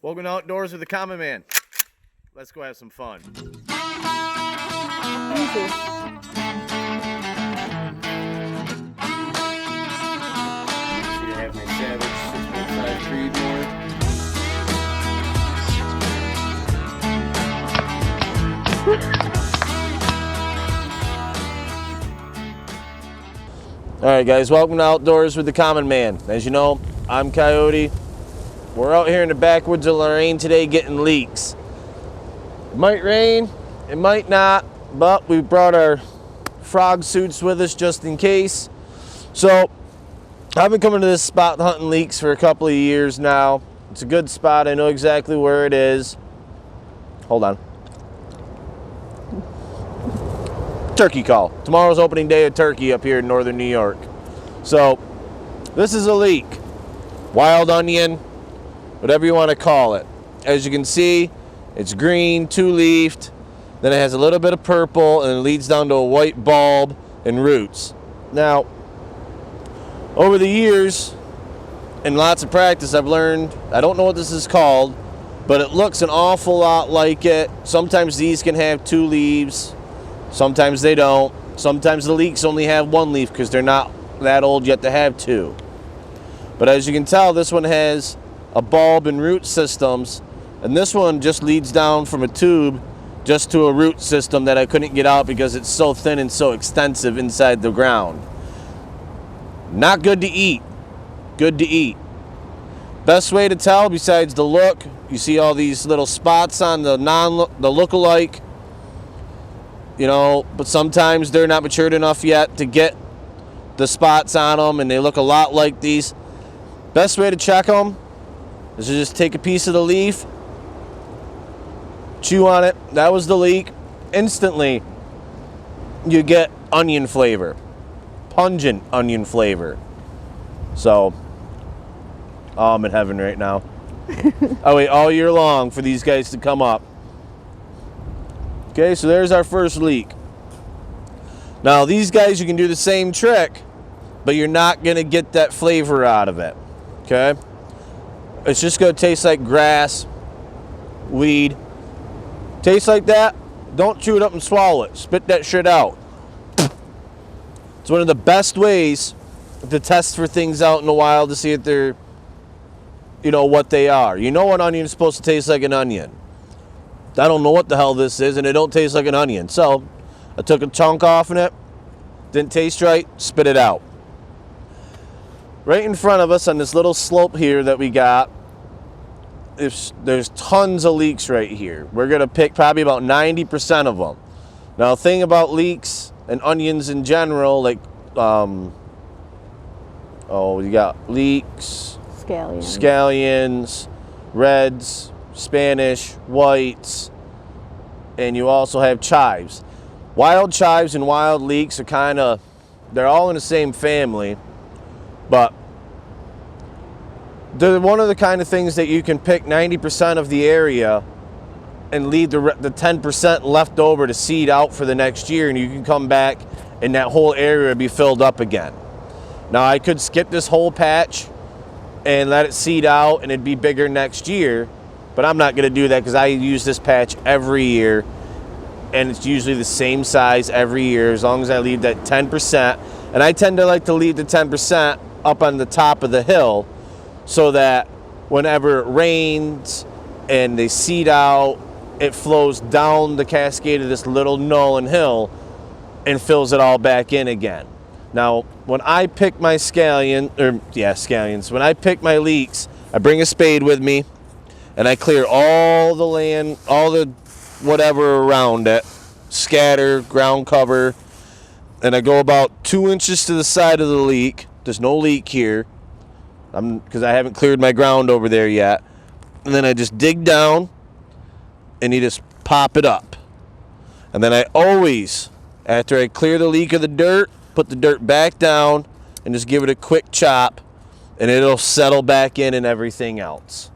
Welcome outdoors with the common man. Let's go have some fun. Easy. See, I have my Savage 6.5 Creedmoor. Alright guys, welcome to Outdoors with the Common Man. As you know, I'm Coyote. We're out here in the backwoods of Lorraine today getting leeks. It might rain, it might not, but we brought our frog suits with us just in case. So, I've been coming to this spot hunting leeks for a couple of years now. It's a good spot, I know exactly where it is. Hold on. Turkey call. Tomorrow's opening day of turkey up here in northern New York. So, this is a leek. Wild onion, whatever you want to call it. As you can see, it's green, two-leafed, then it has a little bit of purple, and it leads down to a white bulb and roots. Now, over the years, and lots of practice, I've learned, I don't know what this is called, but it looks an awful lot like it. Sometimes these can have two leaves, sometimes they don't. Sometimes the leeks only have one leaf because they're not that old yet to have two. But as you can tell, this one has a bulb and root systems, and this one just leads down from a tube just to a root system that I couldn't get out because it's so thin and so extensive inside the ground. Not good to eat. Good to eat. Best way to tell, besides the look, you see all these little spots on the look-alike, you know, but sometimes they're not matured enough yet to get the spots on them, and they look a lot like these. Best way to check them is to just take a piece of the leaf, chew on it. That was the leek. Instantly, you get onion flavor, pungent onion flavor. So, oh, I'm in heaven right now. I wait all year long for these guys to come up. Okay, so there's our first leek. Now, these guys, you can do the same trick, but you're not going to get that flavor out of it. Okay? It's just going to taste like grass, weed. Tastes like that, don't chew it up and swallow it. Spit that shit out. It's one of the best ways to test for things out in the wild to see if they're, you know, what they are. You know an onion is supposed to taste like an onion. I don't know what the hell this is, and it don't taste like an onion. So, I took a chunk off in it, didn't taste right, spit it out. Right in front of us on this little slope here that we got, there's tons of leeks right here. We're going to pick probably about 90% of them. Now, the thing about leeks and onions in general, like, you got leeks, scallions, reds, Spanish, whites, and you also have chives. Wild chives and wild leeks are kind of, they're all in the same family, but they're one of the kind of things that you can pick 90% of the area and leave the 10% left over to seed out for the next year, and you can come back and that whole area will be filled up again. Now, I could skip this whole patch and let it seed out and it'd be bigger next year, but I'm not going to do that because I use this patch every year, and it's usually the same size every year as long as I leave that 10%. And I tend to like to leave the 10% up on the top of the hill so that whenever it rains and they seed out, it flows down the cascade of this little knoll and hill and fills it all back in again. Now, when I pick my scallions, when I pick my leeks, I bring a spade with me and I clear all the land, all the whatever around it, scatter, ground cover, and I go about 2 inches to the side of the leek. There's no leek here, because I haven't cleared my ground over there yet. And then I just dig down, and you just pop it up. And then I always, after I clear the leek of the dirt, put the dirt back down, and just give it a quick chop, and it'll settle back in and everything else.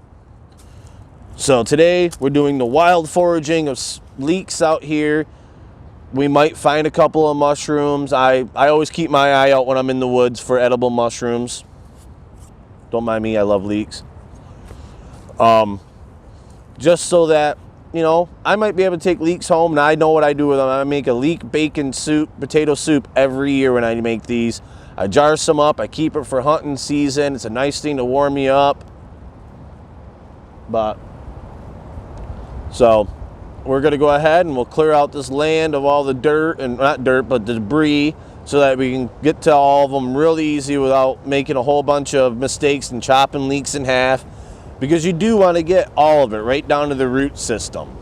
So today, we're doing the wild foraging of leeks out here. We might find a couple of mushrooms. I always keep my eye out when I'm in the woods for edible mushrooms. Don't mind me, I love leeks. just so that, you know, I might be able to take leeks home, and I know what I do with them. I make a leek bacon soup, potato soup every year when I make these. I jar some up. I keep it for hunting season. It's a nice thing to warm me up. But, so, we're going to go ahead and we'll clear out this land of all the dirt, and not dirt, but the debris, so that we can get to all of them real easy without making a whole bunch of mistakes and chopping leeks in half. Because you do want to get all of it right down to the root system.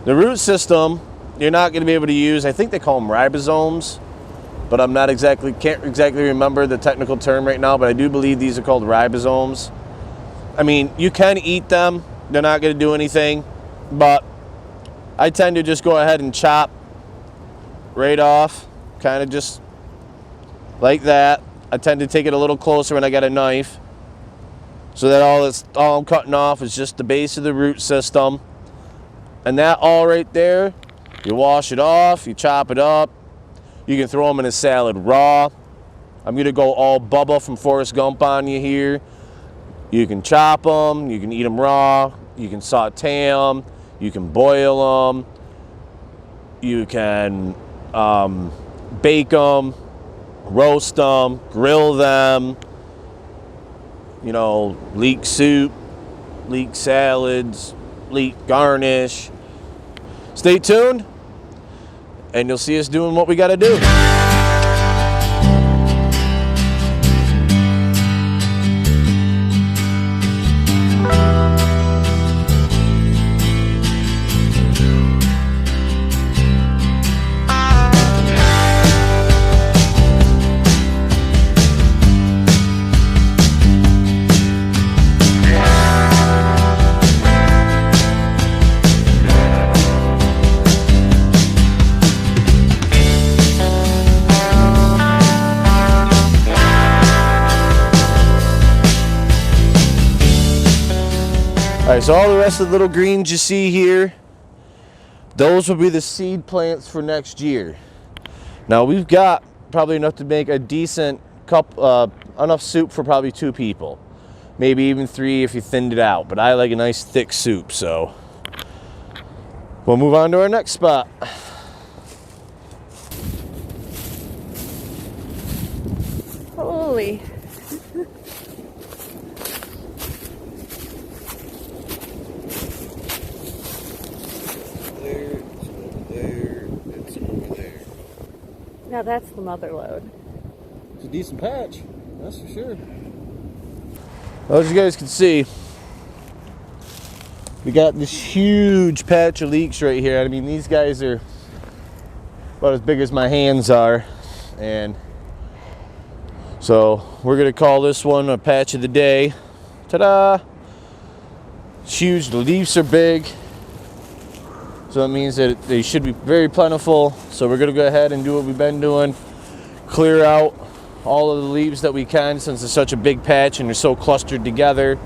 The root system, you're not going to be able to use, I think they call them ribosomes, but can't exactly remember the technical term right now, but I do believe these are called ribosomes. I mean, you can eat them. They're not going to do anything, but I tend to just go ahead and chop right off, kind of just like that. I tend to take it a little closer when I got a knife, so that all I'm cutting off is just the base of the root system. And that all right there, you wash it off, you chop it up. You can throw them in a salad raw. I'm gonna go all Bubba from Forrest Gump on you here. You can chop them, you can eat them raw, you can saute them, you can boil them, you can bake them, roast them, grill them. You know, leek soup, leek salads, leek garnish. Stay tuned, and you'll see us doing what we got to do. All right, so all the rest of the little greens you see here, those will be the seed plants for next year. Now we've got probably enough to make a decent cup, enough soup for probably 2 people, maybe even 3 if you thinned it out. But I like a nice thick soup, so we'll move on to our next spot. Holy. Now that's the mother load. It's a decent patch, that's for sure. Well, as you guys can see, we got this huge patch of leeks right here. I mean, these guys are about as big as my hands are. And so we're gonna call this one a patch of the day. Ta-da! It's huge, the leaves are big. So that means that they should be very plentiful. So we're gonna go ahead and do what we've been doing. Clear out all of the leaves that we can, since it's such a big patch and they're so clustered together.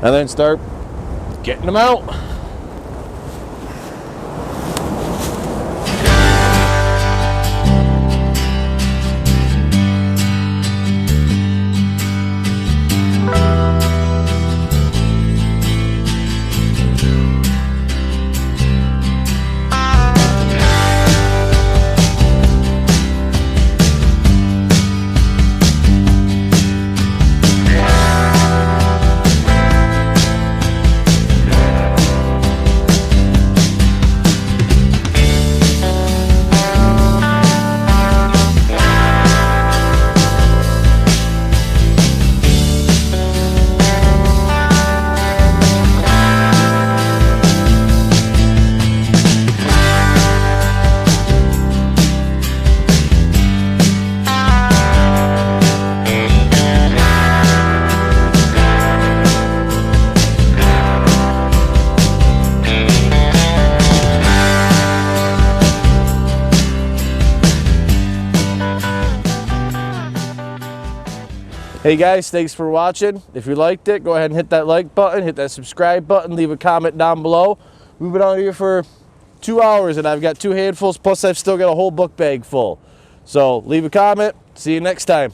And then start getting them out. Hey guys, thanks for watching. If you liked it, go ahead and hit that like button, hit that subscribe button, leave a comment down below. We've been out here for 2 hours and I've got 2 handfuls, plus I've still got a whole book bag full. So leave a comment. See you next time.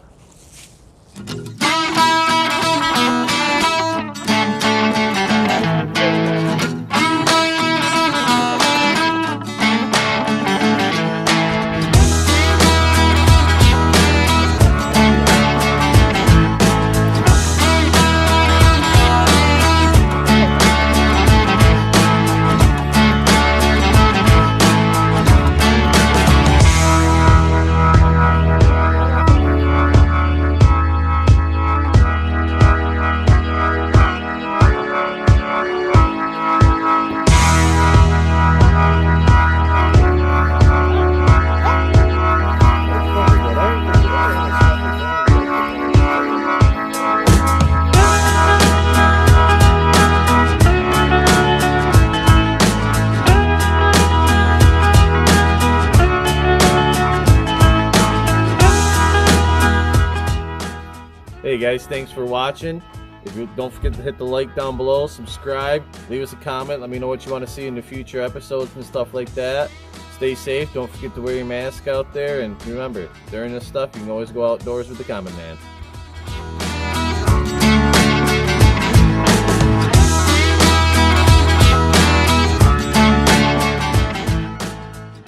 Hey guys, thanks for watching. If you don't forget to hit the like down below, subscribe, leave us a comment, let me know what you want to see in the future episodes and stuff like that. Stay safe, don't forget to wear your mask out there, and remember, during this stuff, you can always go outdoors with the Common Man.